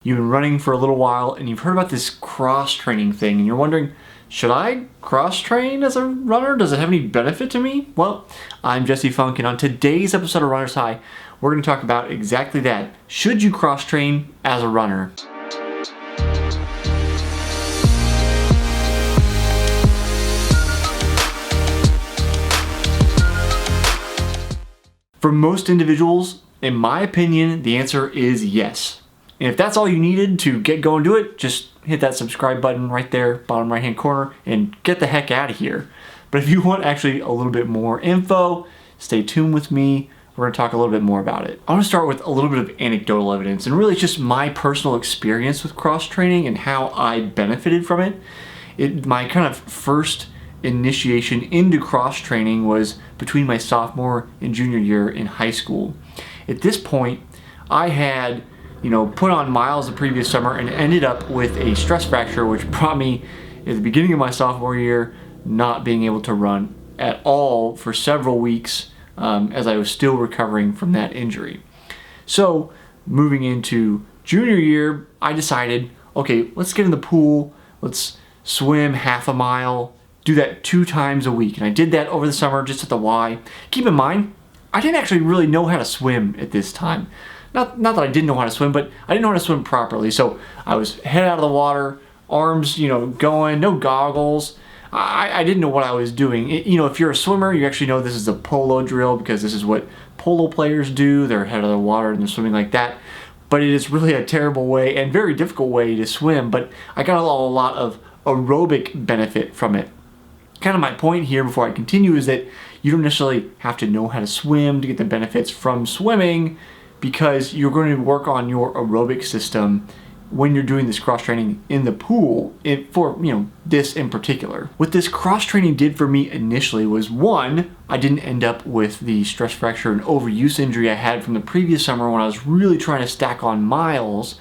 You've been running for a little while and you've heard about this cross training thing and you're wondering, should I cross train as a runner? Does it have any benefit to me? Well, I'm Jesse Funk, and on today's episode of Runner's High, we're going to talk about exactly that. Should you cross train as a runner? For most individuals, in my opinion, the answer is yes. And if that's all you needed to get going do it, just hit that subscribe button right there, bottom right hand corner, and get the heck out of here. But if you want actually a little bit more info, stay tuned with me. We're going to talk a little bit more about it. I want to start with a little bit of anecdotal evidence, and really it's just my personal experience with cross training and how I benefited from it. My kind of first initiation into cross training was between my sophomore and junior year in high school. At this point, I had put on miles the previous summer and ended up with a stress fracture, which brought me at the beginning of my sophomore year not being able to run at all for several weeks as I was still recovering from that injury. So moving into junior year, I decided, okay, let's get in the pool, let's swim half a mile, do that 2 times a week. And I did that over the summer just at the Y. Keep in mind, I didn't actually really know how to swim at this time. Not that I didn't know how to swim, but I didn't know how to swim properly. So I was head out of the water, arms, going, no goggles. I didn't know what I was doing. If you're a swimmer, you actually know this is a polo drill because this is what polo players do. They're head of the water and they're swimming like that. But it is really a terrible way and very difficult way to swim. But I got a lot of aerobic benefit from it. Kind of my point here before I continue is that you don't necessarily have to know how to swim to get the benefits from swimming, because you're going to work on your aerobic system when you're doing this cross training in the pool for this in particular. What this cross training did for me initially was, one, I didn't end up with the stress fracture and overuse injury I had from the previous summer when I was really trying to stack on miles,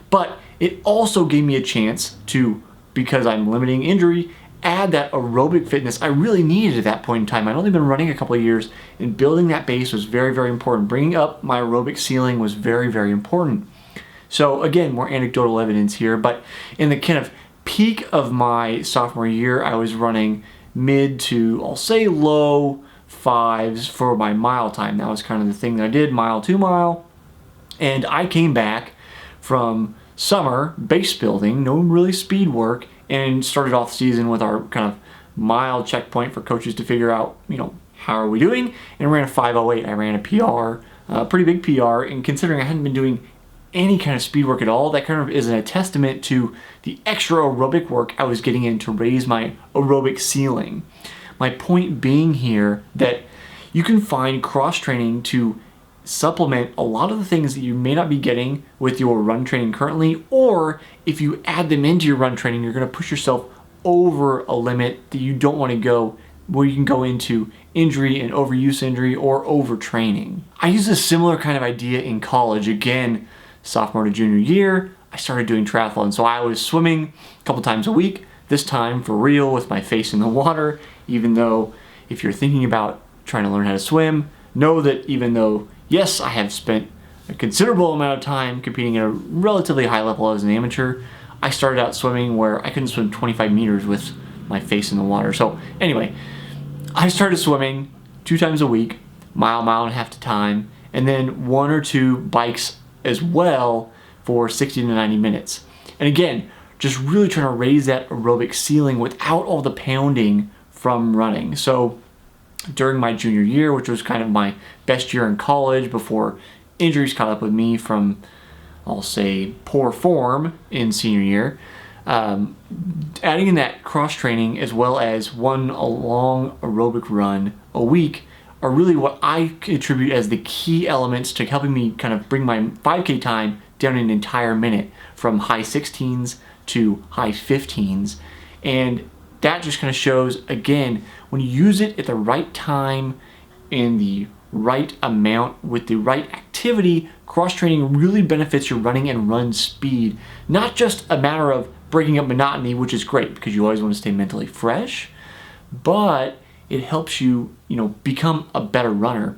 but it also gave me a chance to, because I'm limiting injury, add that aerobic fitness I really needed at that point in time. I'd only been running a couple of years, and building that base was very, very important. Bringing up my aerobic ceiling was very, very important. So again, more anecdotal evidence here, but in the kind of peak of my sophomore year, I was running mid to, I'll say, low 5s for my mile time. That was kind of the thing that I did, mile, 2 mile. And I came back from summer base building, no really speed work, and started off the season with our kind of mile checkpoint for coaches to figure out, how are we doing? And ran a 5:08. I ran a PR, a pretty big PR, and considering I hadn't been doing any kind of speed work at all, that kind of is a testament to the extra aerobic work I was getting in to raise my aerobic ceiling. My point being here that you can find cross training to supplement a lot of the things that you may not be getting with your run training currently, or if you add them into your run training, you're going to push yourself over a limit that you don't want to go, where you can go into injury and overuse injury or overtraining. I use a similar kind of idea in college. Again, sophomore to junior year, I started doing triathlon. So I was swimming a couple times a week, this time for real with my face in the water, even though if you're thinking about trying to learn how to swim, know that even though yes, I have spent a considerable amount of time competing at a relatively high level as an amateur, I started out swimming where I couldn't swim 25 meters with my face in the water. So anyway, I started swimming 2 times a week, mile and a half to time, and then 1 or 2 bikes as well for 60 to 90 minutes. And again, just really trying to raise that aerobic ceiling without all the pounding from running. So during my junior year, which was kind of my best year in college before injuries caught up with me from, I'll say, poor form in senior year, adding in that cross training as well as a long aerobic run a week are really what I attribute as the key elements to helping me kind of bring my 5K time down an entire minute from high 16s to high 15s. And that just kind of shows, again, when you use it at the right time, in the right amount, with the right activity, cross-training really benefits your running and run speed. Not just a matter of breaking up monotony, which is great because you always want to stay mentally fresh, but it helps you, become a better runner.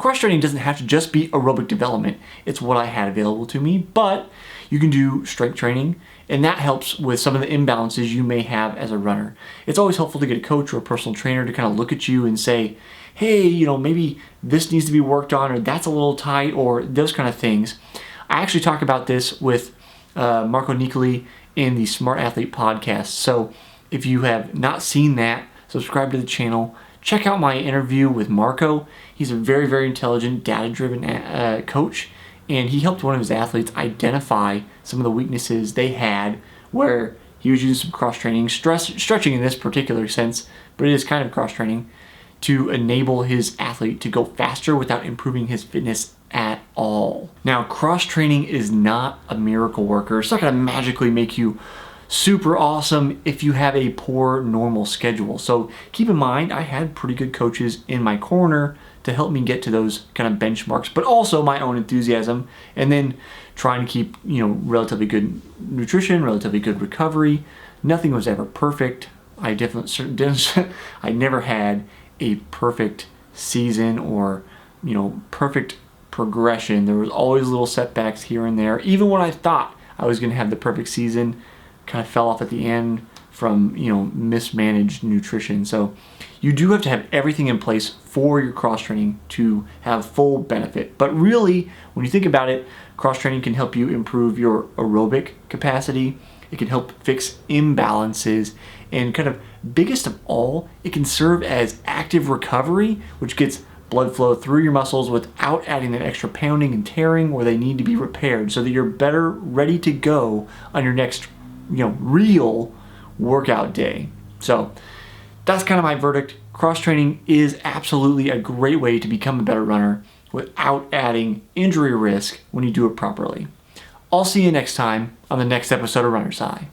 Cross-training doesn't have to just be aerobic development. It's what I had available to me, but you can do strength training, and that helps with some of the imbalances you may have as a runner. It's always helpful to get a coach or a personal trainer to kind of look at you and say, hey, maybe this needs to be worked on, or that's a little tight, or those kind of things. I actually talk about this with Marco Nicoli in the Smart Athlete podcast. So if you have not seen that, subscribe to the channel. Check out my interview with Marco. He's a very, very intelligent, data-driven coach, and he helped one of his athletes identify some of the weaknesses they had where he was using some cross-training, stretching in this particular sense, but it is kind of cross-training, to enable his athlete to go faster without improving his fitness at all. Now, cross-training is not a miracle worker. It's not going to magically make you super awesome if you have a poor normal schedule. So keep in mind, I had pretty good coaches in my corner to help me get to those kind of benchmarks, but also my own enthusiasm, and then trying to keep, relatively good nutrition, relatively good recovery. Nothing was ever perfect. I never had a perfect season or, perfect progression. There was always little setbacks here and there. Even when I thought I was going to have the perfect season, kind of fell off at the end from, mismanaged nutrition. So you do have to have everything in place for your cross training to have full benefit. But really, when you think about it, cross training can help you improve your aerobic capacity. It can help fix imbalances, and kind of biggest of all, it can serve as active recovery, which gets blood flow through your muscles without adding that extra pounding and tearing where they need to be repaired, so that you're better ready to go on your next, real workout day. So that's kind of my verdict. Cross training is absolutely a great way to become a better runner without adding injury risk when you do it properly. I'll see you next time on the next episode of Runner's High.